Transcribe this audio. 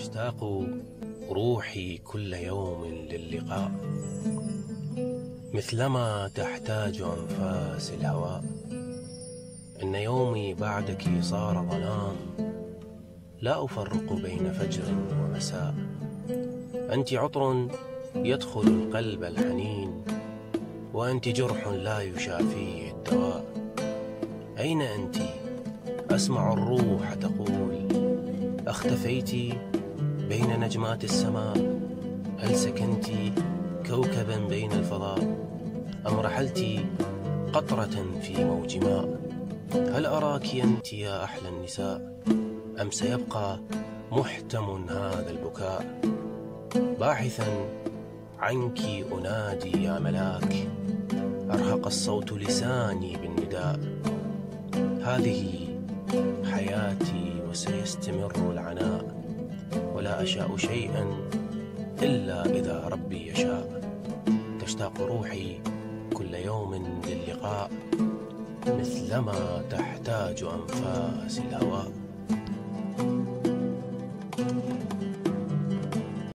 تشتاق روحي كل يوم للقاء، مثلما تحتاج أنفاس الهواء. إن يومي بعدك صار ظلام، لا أفرق بين فجر ومساء. أنت عطر يدخل القلب الحنين، وأنت جرح لا يشافيه الدواء. أين أنت؟ أسمع الروح تقول، أختفيت بين نجمات السماء؟ هل سكنت كوكبا بين الفضاء، أم رحلت قطرة في موج ماء؟ هل أراك أنت يا أحلى النساء، أم سيبقى محتم هذا البكاء؟ باحثا عنك أنادي يا ملاك، أرهق الصوت لساني بالنداء. هذه حياتي وسيستمر العناء، ولا أشاء شيئا إلا إذا ربي يشاء. تشتاق روحي كل يوم للقاء، مثلما تحتاج أنفاس الهواء.